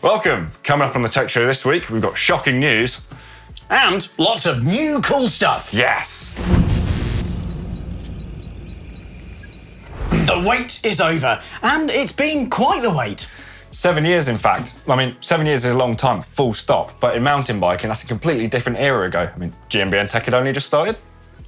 Welcome. Coming up on the Tech Show this week, we've got shocking news. And lots of new cool stuff. Yes. The wait is over, and it's been quite the wait. 7 years, in fact. 7 years is a long time, full stop. But in mountain biking, that's a completely different era ago. GMBN Tech had only just started.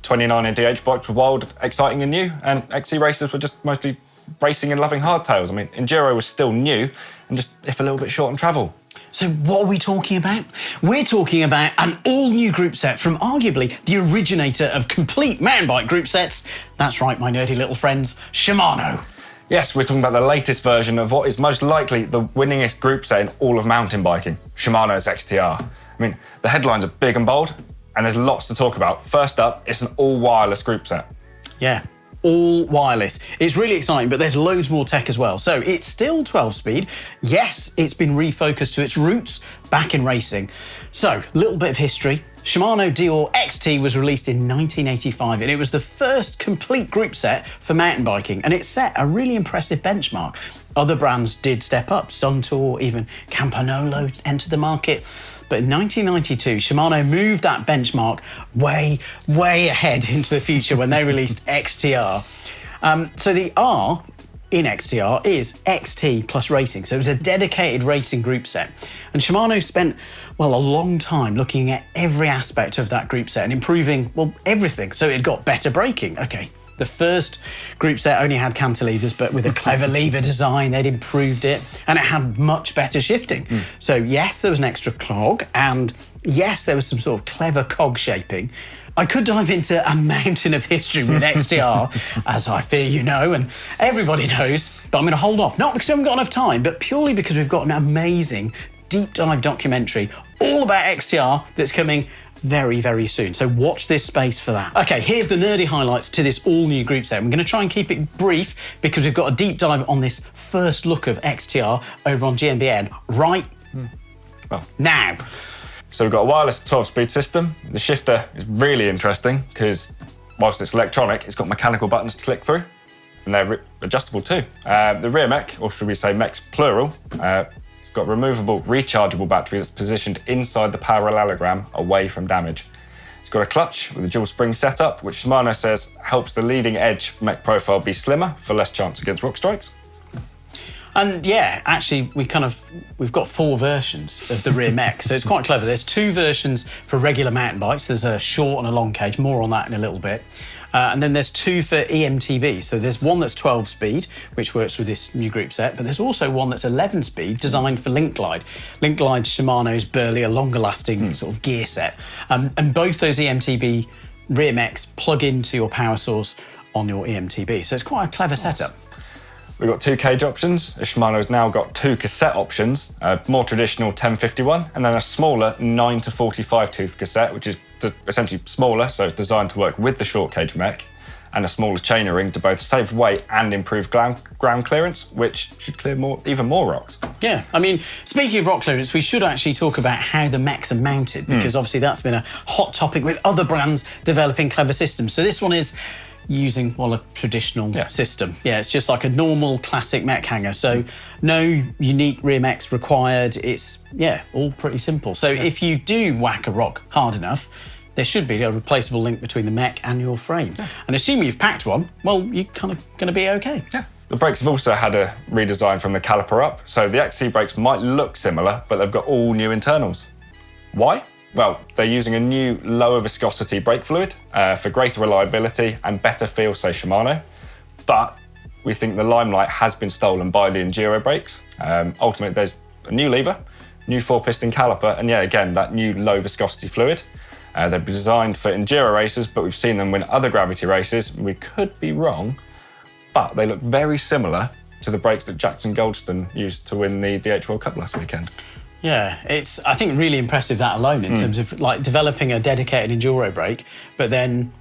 29 DH bikes were wild, exciting and new, and XC racers were just mostly racing and loving hardtails. Enduro was still new, and just if a little bit short on travel. So what are we talking about? We're talking about an all-new group set from arguably the originator of complete mountain bike group sets. That's right, my nerdy little friends, Shimano. Yes, we're talking about the latest version of what is most likely the winningest group set in all of mountain biking, Shimano's XTR. The headlines are big and bold, and there's lots to talk about. First up, it's an all-wireless group set. Yeah. All wireless. It's really exciting, but there's loads more tech as well. So it's still 12-speed. Yes, it's been refocused to its roots back in racing. So, a little bit of history. Shimano Dyalla XT was released in 1985, and it was the first complete group set for mountain biking, and it set a really impressive benchmark. Other brands did step up. Suntour, even Campagnolo entered the market. But in 1992, Shimano moved that benchmark way, way ahead into the future when they released XTR. So the R in XTR is XT plus racing. So it was a dedicated racing group set. And Shimano spent, a long time looking at every aspect of that group set and improving, everything. So it got better braking. Okay. The first group set only had cantilevers, but with a clever lever design, they'd improved it, and it had much better shifting. So yes, there was an extra clog, and yes, there was some sort of clever cog shaping. I could dive into a mountain of history with XTR, as I fear you know, and everybody knows, but I'm going to hold off. Not because we haven't got enough time, but purely because we've got an amazing deep dive documentary all about XTR that's coming very, very soon. So watch this space for that. Okay, here's the nerdy highlights to this all-new group set. I'm going to try and keep it brief because we've got a deep dive on this first look of XTR over on GMBN right now. So we've got a wireless 12-speed system. The shifter is really interesting because whilst it's electronic, it's got mechanical buttons to click through, and they're adjustable too. The rear mech, or should we say mechs plural, it's got a removable, rechargeable battery that's positioned inside the parallelogram away from damage. It's got a clutch with a dual spring setup, which Shimano says helps the leading edge mech profile be slimmer for less chance against rock strikes. And yeah, actually, we've got 4 versions of the rear mech, so it's quite clever. There's 2 versions for regular mountain bikes. There's a short and a long cage, more on that in a little bit. And then there's 2 for EMTB. So there's one that's 12 speed, which works with this new group set, but there's also one that's 11 speed, designed for Link Glide. Link Glide's Shimano's burlier, longer lasting sort of gear set. And both those EMTB rear mechs plug into your power source on your EMTB. So it's quite a clever setup. We've got 2 cage options. Shimano's now got 2 cassette options, a more traditional 1051, and then a smaller 9 to 45 tooth cassette, which is essentially smaller, so it's designed to work with the short cage mech, and a smaller chainer ring to both save weight and improve ground clearance, which should clear even more rocks. Yeah, speaking of rock clearance, we should actually talk about how the mechs are mounted, because obviously that's been a hot topic with other brands developing clever systems. So this one is using, a traditional system. Yeah, it's just like a normal classic mech hanger. So no unique rear mechs required. It's, all pretty simple. So if you do whack a rock hard enough, there should be a replaceable link between the mech and your frame. Yeah. And assuming you've packed one, you're kind of going to be okay. Yeah. The brakes have also had a redesign from the caliper up. So the XC brakes might look similar, but they've got all new internals. Why? Well, they're using a new lower viscosity brake fluid for greater reliability and better feel, say Shimano. But we think the limelight has been stolen by the Enduro brakes. Ultimately, there's a new lever, new 4-piston caliper, and again, that new low viscosity fluid. They're designed for Enduro races, but we've seen them win other gravity races. We could be wrong, but they look very similar to the brakes that Jackson Goldstone used to win the DH World Cup last weekend. Yeah, it's, I think, really impressive that alone in terms of developing a dedicated enduro brake, but then,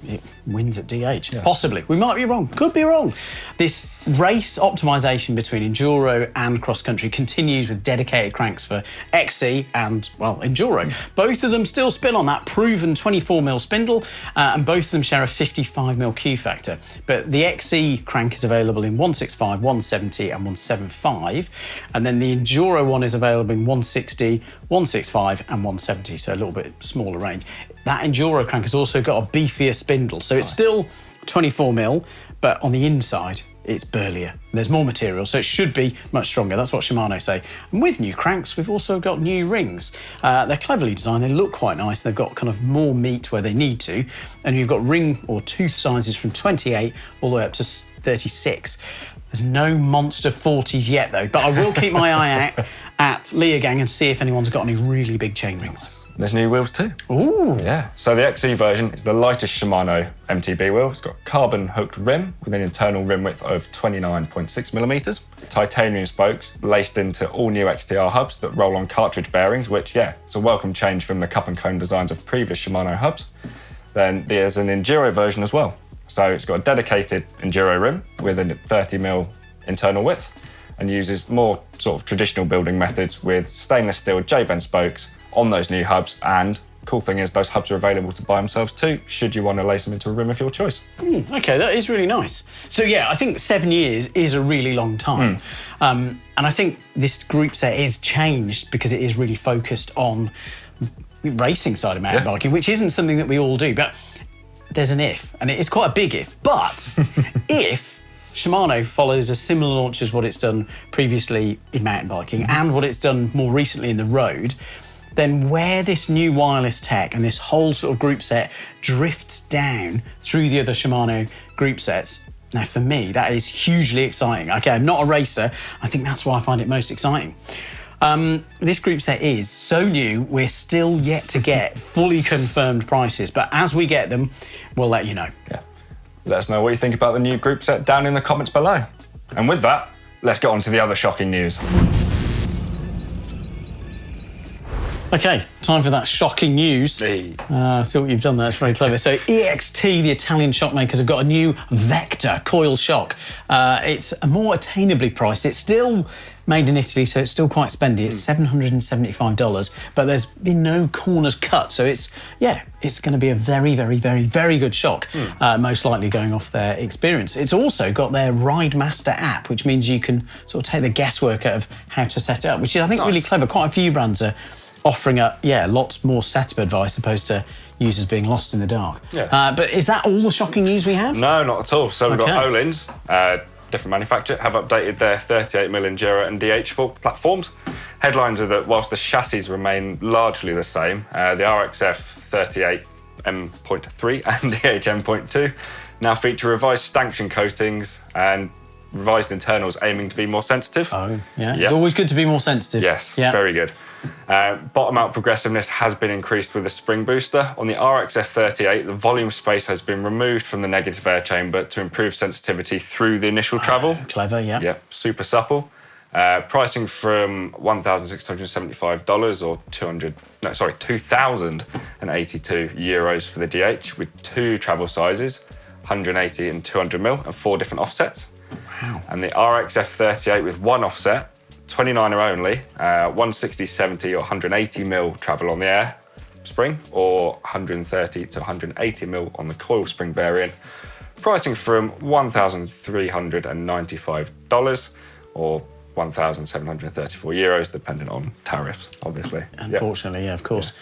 it wins at DH. Yeah. Possibly. We might be wrong. Could be wrong. This race optimization between enduro and cross-country continues with dedicated cranks for XC and, well, enduro. Both of them still spin on that proven 24mm spindle, and both of them share a 55mm Q factor. But the XC crank is available in 165, 170 and 175, and then the enduro one is available in 160, 165 and 170, so a little bit smaller range. That enduro crank has also got a beefier spindle, so it's still 24mm, but on the inside, it's burlier. There's more material, so it should be much stronger. That's what Shimano say. And with new cranks, we've also got new rings. They're cleverly designed. They look quite nice. They've got kind of more meat where they need to. And you've got ring or tooth sizes from 28 all the way up to 36. There's no monster 40s yet, though, but I will keep my eye out at Leogang and see if anyone's got any really big chain rings. There's new wheels too. Ooh. Yeah. So the XC version is the lightest Shimano MTB wheel. It's got carbon hooked rim with an internal rim width of 29.6mm. Titanium spokes laced into all new XTR hubs that roll on cartridge bearings, which, yeah, it's a welcome change from the cup and cone designs of previous Shimano hubs. Then there's an enduro version as well. So it's got a dedicated enduro rim with a 30mm internal width and uses more sort of traditional building methods with stainless steel J-bend spokes on those new hubs, and cool thing is those hubs are available to buy themselves too, should you want to lace them into a rim of your choice. Okay, that is really nice. So yeah, I think 7 years is a really long time. And I think this group set is changed because it is really focused on the racing side of mountain biking, which isn't something that we all do, but there's an if, and it is quite a big if, but if Shimano follows a similar launch as what it's done previously in mountain biking and what it's done more recently in the road, then where this new wireless tech and this whole sort of group set drifts down through the other Shimano group sets, now for me, that is hugely exciting. Okay, I'm not a racer. I think that's why I find it most exciting. This group set is so new, we're still yet to get fully confirmed prices, but as we get them, we'll let you know. Yeah. Let us know what you think about the new group set down in the comments below. And with that, let's get on to the other shocking news. Okay, time for that shocking news. Hey. See what you've done there, it's very clever. So EXT, the Italian shock makers, have got a new Vector coil shock. It's more attainably priced. It's still made in Italy, so it's still quite spendy. It's $775, but there's been no corners cut. So it's going to be a very, very, very, very good shock, most likely going off their experience. It's also got their Ride Master app, which means you can sort of take the guesswork out of how to set it up, which is, I think, really clever. Quite a few brands are offering up, lots more setup advice opposed to users being lost in the dark. Yeah. But is that all the shocking news we have? No, not at all. So we've got Öhlins, different manufacturer, have updated their 38mm Enduro and DH4 platforms. Headlines are that whilst the chassis remain largely the same, the RXF 38 M.3 and DH M.2 now feature revised stanchion coatings and revised internals aiming to be more sensitive. Oh, yeah. It's always good to be more sensitive. Yes, very good. Bottom out progressiveness has been increased with a spring booster. On the RXF 38, the volume space has been removed from the negative air chamber to improve sensitivity through the initial travel. Clever, yeah. Yeah, super supple. Pricing from $1,675 or €2,082 for the DH with two travel sizes, 180 and 200mm and 4 different offsets. Wow. And the RXF 38 with one offset, 29er only, 160, 70 or 180mm travel on the air spring or 130 to 180mm on the coil spring variant. Pricing from $1,395 or €1,734, depending on tariffs, obviously. Unfortunately, of course.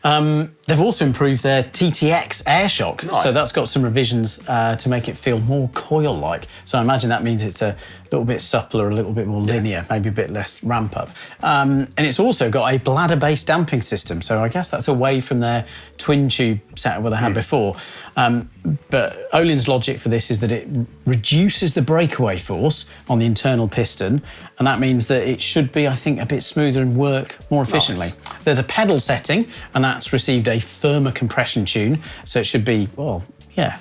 They've also improved their TTX air shock, so that's got some revisions to make it feel more coil-like. So I imagine that means it's a little bit suppler, a little bit more linear, maybe a bit less ramp up. And it's also got a bladder-based damping system, so I guess that's away from their twin tube setup that they had before. But Öhlins' logic for this is that it reduces the breakaway force on the internal piston, and that means that it should be, I think, a bit smoother and work more efficiently. There's a pedal setting, and that's received a firmer compression tune, so it should be,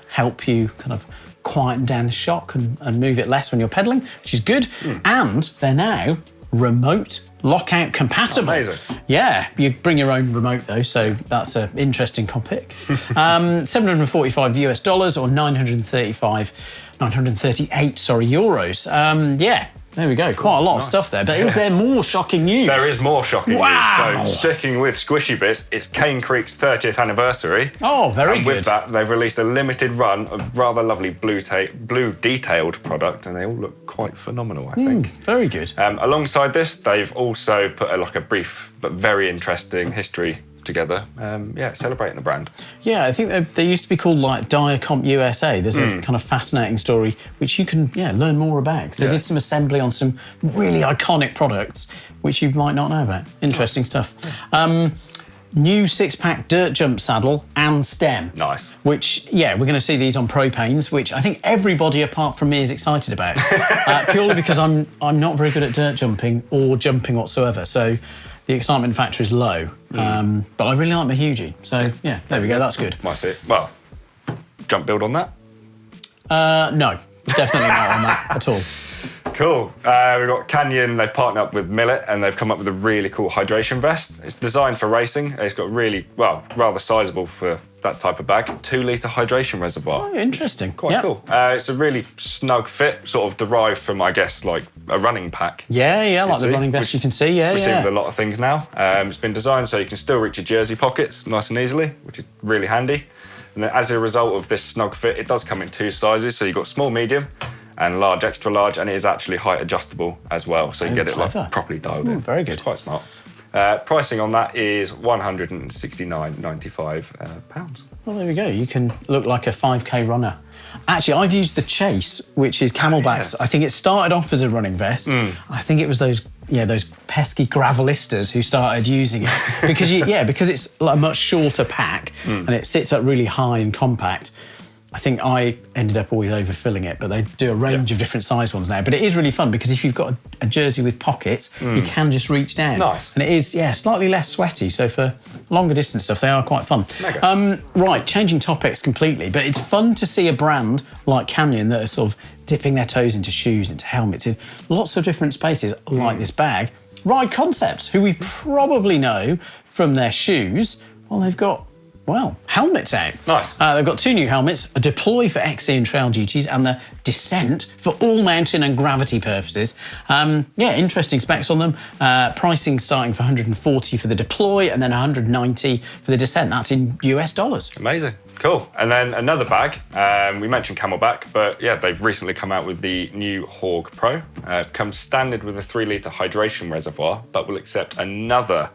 help you kind of quieten down the shock and move it less when you're pedaling, which is good. And they're now remote lockout compatible. Amazing. Yeah, you bring your own remote though, so that's an interesting topic. $745 or $935 938 euros. Yeah, there we go. Quite a lot of stuff there. But is there more shocking news? There is more shocking Wow. news. So sticking with squishy bits, it's Cane Creek's 30th anniversary. Oh, very and good. with that, they've released a limited run of rather lovely blue detailed product, and they all look quite phenomenal, I think. Very good. Alongside this, they've also put a brief but very interesting history together, celebrating the brand. Yeah, I think they used to be called like Diacomp USA. There's a kind of fascinating story which you can learn more about. They did some assembly on some really iconic products which you might not know about. Interesting stuff. New 6-pack dirt jump saddle and stem. Nice. Which, we're going to see these on propanes, which I think everybody apart from me is excited about. Purely because I'm not very good at dirt jumping or jumping whatsoever. So the excitement factor is low. But I really like my Hugie. So, there we go. That's good. Might see it. Well, jump build on that? No, definitely not on that at all. Cool. We've got Canyon. They've partnered up with Millet and they've come up with a really cool hydration vest. It's designed for racing. It's got rather sizable for that type of bag. 2-litre hydration reservoir. Oh, interesting. Quite cool. It's a really snug fit, sort of derived from, I guess, like a running pack. Yeah, like the running vest you can see. We see with a lot of things now. It's been designed so you can still reach your jersey pockets nice and easily, which is really handy. And then as a result of this snug fit, it does come in 2 sizes. So you've got small, medium, and large, extra large, and it is actually height adjustable as well. So you can get clever. it like properly dialed in. Very good. It's quite smart. Pricing on that is £169.95. Well, there we go. You can look like a 5K runner. Actually, I've used the Chase, which is Camelback's. I think it started off as a running vest. I think it was those pesky gravelistas who started using it because it's like a much shorter pack and it sits up really high and compact. I think I ended up always overfilling it, but they do a range of different size ones now. But it is really fun because if you've got a jersey with pockets, you can just reach down. Nice. And it is, slightly less sweaty. So for longer distance stuff, they are quite fun. Right, changing topics completely, but it's fun to see a brand like Canyon that are sort of dipping their toes into shoes, into helmets, in lots of different spaces like this bag. Ride Concepts, who we probably know from their shoes, well, they've got helmets out. Nice. They've got 2 new helmets, a Deploy for XC and trail duties and the Descent for all mountain and gravity purposes. Interesting specs on them. Pricing starting for $140 for the Deploy and then $190 for the Descent. That's in US dollars. Amazing. Cool. And then another bag. We mentioned Camelback, but they've recently come out with the new Hawg Pro. Comes standard with a 3-litre hydration reservoir, but will accept another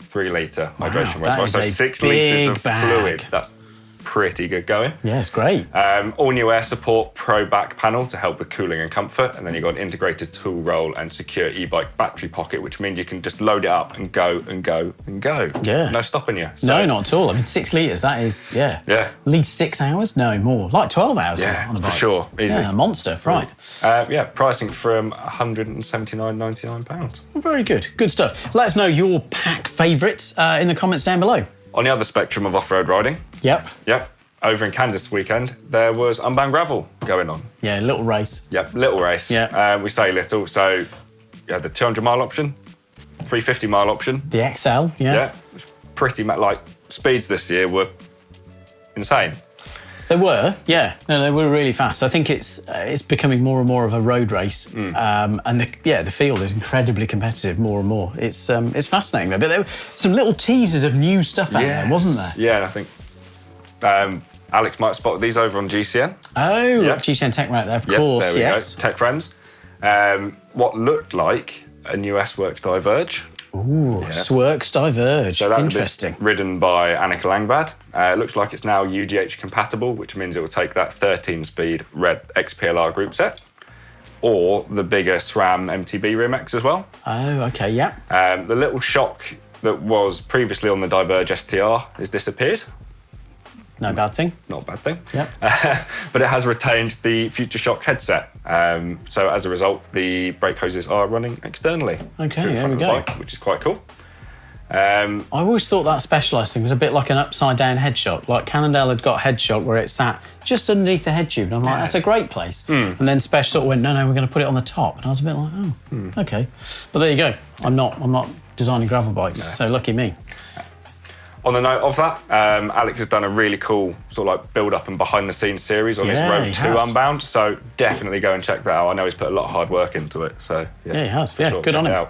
3-litre hydration reservoir, so 6 litres of fluid. That's pretty good going. Yeah, it's great. All new air support, pro back panel to help with cooling and comfort, and then you've got an integrated tool roll and secure e-bike battery pocket, which means you can just load it up and go and go and go. Yeah. No stopping you. So, no, not at all. I mean, 6 litres, that is, at least 6 hours? No, more. Like 12 hours on a bike. For sure. Easy. Yeah, a monster, right. Pricing from £179.99. Very good. Good stuff. Let us know your pack favourites in the comments down below. On the other spectrum of off-road riding. Yep. Over in Kansas this weekend, there was Unbound Gravel going on. Yeah, little race. Yep, little race. Yeah. We say little, so the 200-mile option, 350-mile option. The XL, Yeah, pretty much speeds this year were insane. They were, No, they were really fast. I think it's becoming more and more of a road race, and the field is incredibly competitive more and more. It's fascinating though. But there were some little teasers of new stuff out there, wasn't there? Yeah, and I think Alex might have spotted these over on GCN. Oh, GCN Tech right there, of course. There we go. Tech Friends. What looked like a new S-Works Diverge. Ooh, Swerks Diverge. So interesting. Ridden by Annika Langbad. It looks like it's now UGH compatible, which means it will take that 13-speed red XPLR group set, or the bigger SRAM MTB Rim-X as well. Oh, okay, yeah. The little shock that was previously on the Diverge STR has disappeared. No bad thing. Not a bad thing. Yep. But it has retained the Future Shock headset. So as a result, the brake hoses are running externally. Okay, there we go. Bike, which is quite cool. I always thought that Specialized thing was a bit like an upside-down head shock. Like Cannondale had got head shock where it sat just underneath the head tube. And I'm like, that's a great place. And then Spec sort of went, no, we're going to put it on the top. And I was a bit like, okay. But there you go. I'm not designing gravel bikes, so lucky me. On the note of that, Alex has done a really cool sort of like build up and behind the scenes series on his Road to Unbound. So definitely go and check that out. I know he's put a lot of hard work into it. So yeah he has. Yeah, good on him.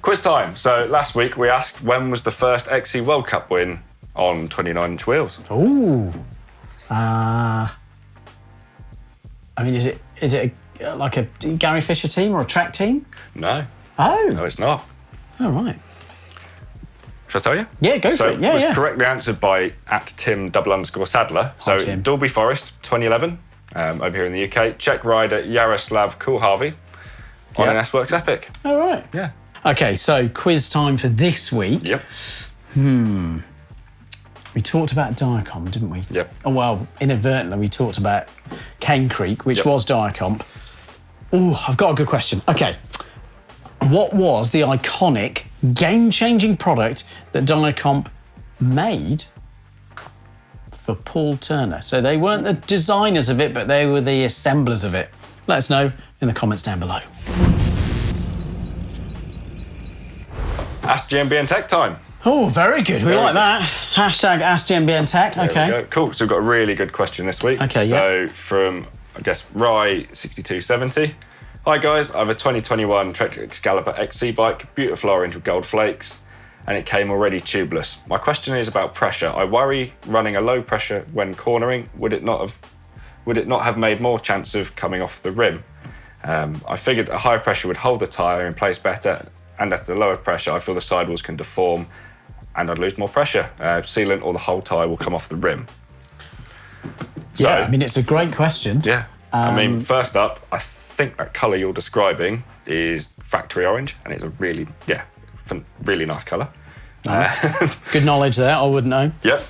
Quiz time. So last week we asked when was the first XC World Cup win on 29-inch wheels? Ooh. I mean, is it like a Gary Fisher team or a track team? No. Oh. No, it's not. Oh, right. Shall I tell you? Yeah, go for it. Yeah, it was correctly answered by @Tim_Sadler. So Tim. Dalby Forest, 2011, over here in the UK. Czech rider Jaroslav Kulhavy on an S-Works Epic. All right. Yeah. Okay, so quiz time for this week. Yep. We talked about Diacomp, didn't we? Yep. Oh, well, inadvertently, we talked about Cane Creek, which was Diacomp. Oh, I've got a good question. Okay. What was the iconic, game-changing product that Diacomp made for Paul Turner? So they weren't the designers of it, but they were the assemblers of it. Let us know in the comments down below. AskGMBNTech time. Oh, very good. We like that. Hashtag AskGMBNTech. Okay. Cool. So we've got a really good question this week. Okay, So from, I guess, Rye6270. Hi guys, I have a 2021 Trek Excalibur XC bike, beautiful orange with gold flakes, and it came already tubeless. My question is about pressure. I worry running a low pressure when cornering, would it not have made more chance of coming off the rim? I figured a higher pressure would hold the tyre in place better, and at the lower pressure, I feel the sidewalls can deform and I'd lose more pressure. Sealant or the whole tyre will come off the rim. So, yeah, I mean, it's a great question. Yeah. I mean, first up, I think that colour you're describing is factory orange, and it's a really nice colour. Nice. Good knowledge there, I wouldn't know. Yep.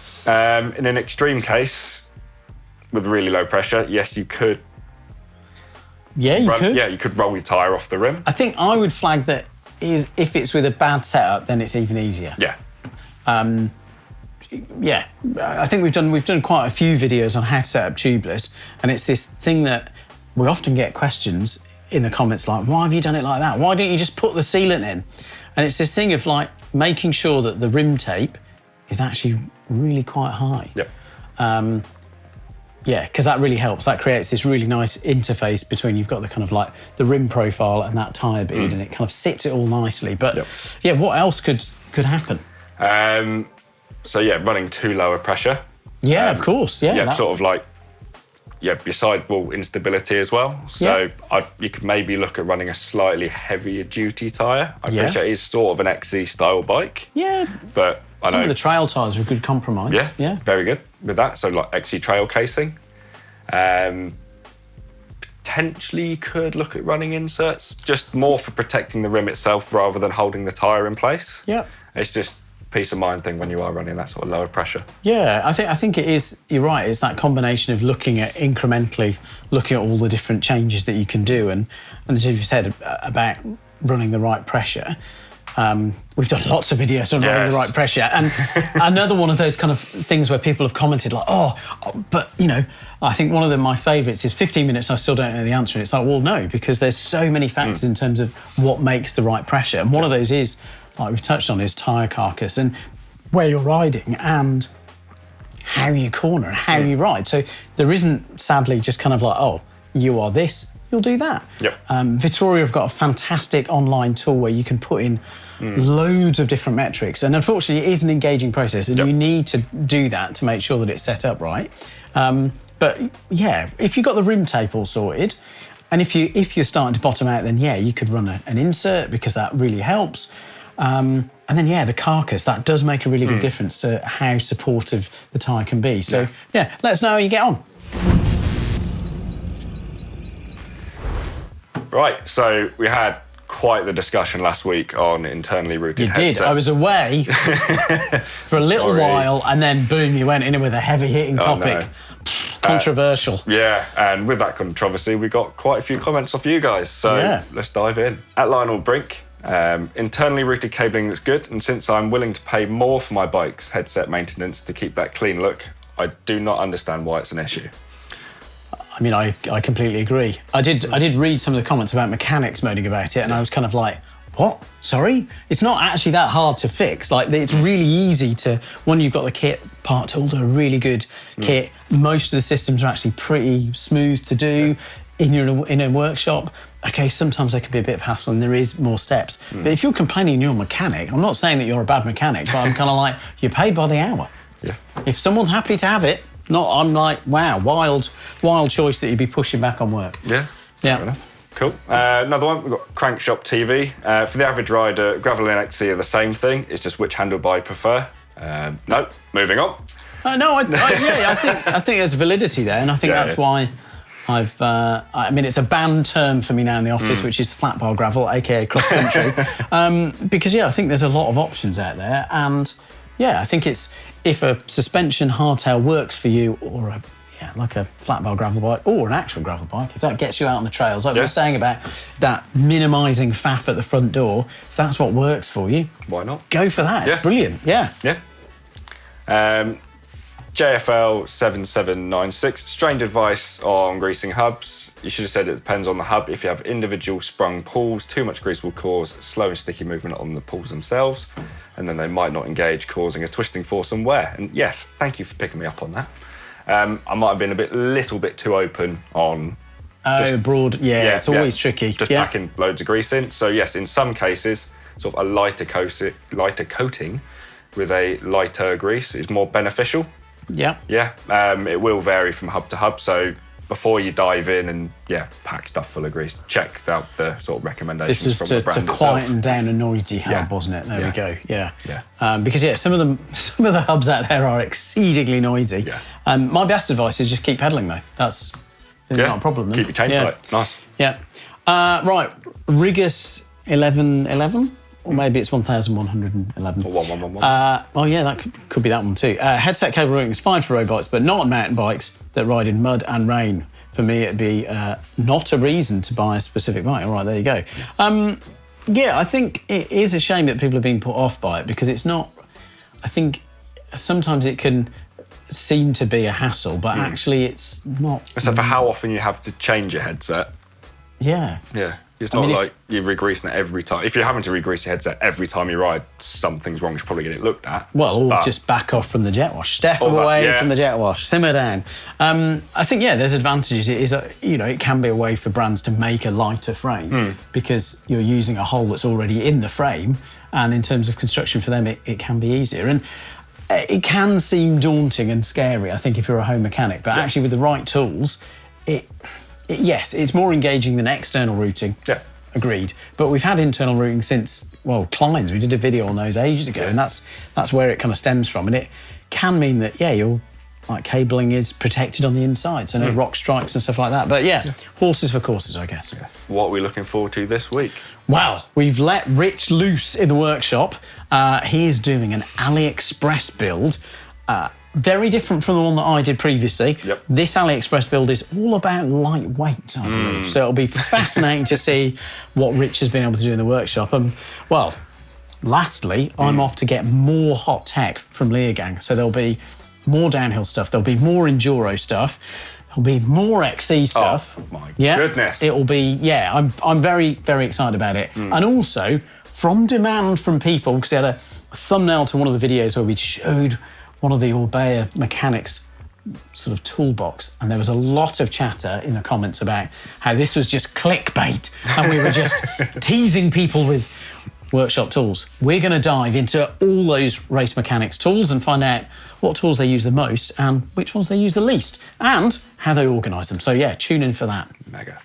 In an extreme case, with really low pressure, yes, you could. Yeah, you could. Yeah, you could roll your tyre off the rim. I think I would flag that if it's with a bad setup, then it's even easier. Yeah. Yeah, I think we've done quite a few videos on how to set up tubeless, and it's this thing that we often get questions in the comments like, why have you done it like that? Why don't you just put the sealant in? And it's this thing of like making sure that the rim tape is actually really quite high. Yep. Yeah, because that really helps. That creates this really nice interface between you've got the kind of like the rim profile and that tyre bead, and it kind of sits it all nicely. But yeah, what else could happen? So yeah, running too low a pressure. Yeah, of course. Yeah. Yeah, sort of like your sidewall instability as well. So you could maybe look at running a slightly heavier duty tyre. I appreciate it's sort of an XC style bike. Yeah. But I know some of the trail tyres are a good compromise. Yeah. Very good with that. So like XC trail casing. Potentially you could look at running inserts, just more for protecting the rim itself rather than holding the tyre in place. Yeah. It's just peace of mind thing when you are running that sort of lower pressure. Yeah, I think it is, you're right, it's that combination of looking at incrementally, looking at all the different changes that you can do, and as you said about running the right pressure, we've done lots of videos on running the right pressure, and another one of those kind of things where people have commented like, but you know, I think one of my favourites is 15 minutes I still don't know the answer, and it's like, well, no, because there's so many factors in terms of what makes the right pressure, and one of those is, like we've touched on, is tyre carcass and where you're riding and how you corner and how you ride. So there isn't, sadly, just kind of like, oh, you are this, you'll do that. Yep. Vittoria have got a fantastic online tool where you can put in loads of different metrics, and unfortunately it is an engaging process, and you need to do that to make sure that it's set up right. But yeah, if you've got the rim tape all sorted, and if you're starting to bottom out, then yeah, you could run an insert, because that really helps. And then, yeah, the carcass, that does make a really big difference to how supportive the tyre can be. So, yeah, let us know how you get on. Right, so we had quite the discussion last week on internally routed headsets. You did. I was away for a little while, and then, boom, you went in with a heavy-hitting topic. No. Controversial. Yeah, and with that controversy, we got quite a few comments off you guys. So let's dive in. At Lionel Brink, internally routed cabling looks good, and since I'm willing to pay more for my bike's headset maintenance to keep that clean look, I do not understand why it's an issue. I mean, I completely agree. I did read some of the comments about mechanics moaning about it, and I was kind of like, what? Sorry? It's not actually that hard to fix. Like, it's really easy to, when you've got the kit, part tools are a really good kit. Most of the systems are actually pretty smooth to do in a workshop. Okay, sometimes there can be a bit of hassle and there is more steps. But if you're complaining you're a mechanic, I'm not saying that you're a bad mechanic, but I'm kind of like, you're paid by the hour. Yeah. If someone's happy to have it, I'm like, wow, wild choice that you'd be pushing back on work. Yeah. Yeah. Fair enough. Cool. Another one, we've got Crankshop TV. For the average rider, gravel and XC are the same thing. It's just which handlebar I prefer. No, moving on. I think there's validity there, and I think that's why I mean, it's a banned term for me now in the office, which is flat bar gravel, aka cross country, because I think there's a lot of options out there, and I think it's if a suspension hardtail works for you, or like a flat bar gravel bike or an actual gravel bike, if that gets you out on the trails, like we were saying about that minimising faff at the front door, if that's what works for you, why not? Go for that. It's brilliant. Yeah. JFL 7796, strange advice on greasing hubs. You should have said it depends on the hub. If you have individual sprung pulls, too much grease will cause slow and sticky movement on the pulls themselves, and then they might not engage, causing a twisting force and wear. And yes, thank you for picking me up on that. I might have been a little bit too open on... broad, it's always tricky. Just packing loads of grease in. So yes, in some cases, sort of a lighter coating with a lighter grease is more beneficial. Yeah. It will vary from hub to hub. So before you dive in and pack stuff full of grease, check out the sort of recommendations from the brand itself. This was to quieten down a noisy hub, wasn't it? There we go. Because some of the hubs out there are exceedingly noisy. My best advice is just keep pedaling though. That's not a problem. Then. Keep your chain tight. Nice. Yeah. Right. Rigus 1111. Or maybe it's 1111. Or 1111. That could be that one too. Headset cable routing is fine for road bikes, but not on mountain bikes that ride in mud and rain. For me, it'd be not a reason to buy a specific bike. All right, there you go. I think it is a shame that people are being put off by it because it's not... I think sometimes it can seem to be a hassle, but actually it's not... So for how often you have to change your headset? Yeah. It's not like you're regreasing it every time. If you're having to regrease your headset every time you ride, something's wrong. You should probably get it looked at. Well, or just back off from the jet wash. Step away from the jet wash. Simmer down. I think, there's advantages. It is, it can be a way for brands to make a lighter frame because you're using a hole that's already in the frame. And in terms of construction for them, it can be easier. And it can seem daunting and scary, I think, if you're a home mechanic. But actually, with the right tools, yes, it's more engaging than external routing. Yeah. Agreed. But we've had internal routing since, Kleins. We did a video on those ages ago, and that's where it kind of stems from. And it can mean that, your cabling is protected on the inside, so no rock strikes and stuff like that. But horses for courses, I guess. Yeah. What are we looking forward to this week? Well, we've let Rich loose in the workshop. He's doing an AliExpress build. Very different from the one that I did previously. Yep. This AliExpress build is all about lightweight, I believe. So it'll be fascinating to see what Rich has been able to do in the workshop. And, lastly, I'm off to get more hot tech from Leogang. So there'll be more downhill stuff. There'll be more enduro stuff. There'll be more XC stuff. Oh, my goodness. It'll be, I'm very, very excited about it. And also, from demand from people, because they had a thumbnail to one of the videos where we showed one of the Orbea mechanics sort of toolbox, and there was a lot of chatter in the comments about how this was just clickbait and we were just teasing people with workshop tools. We're going to dive into all those race mechanics tools and find out what tools they use the most and which ones they use the least and how they organise them. So tune in for that. Mega.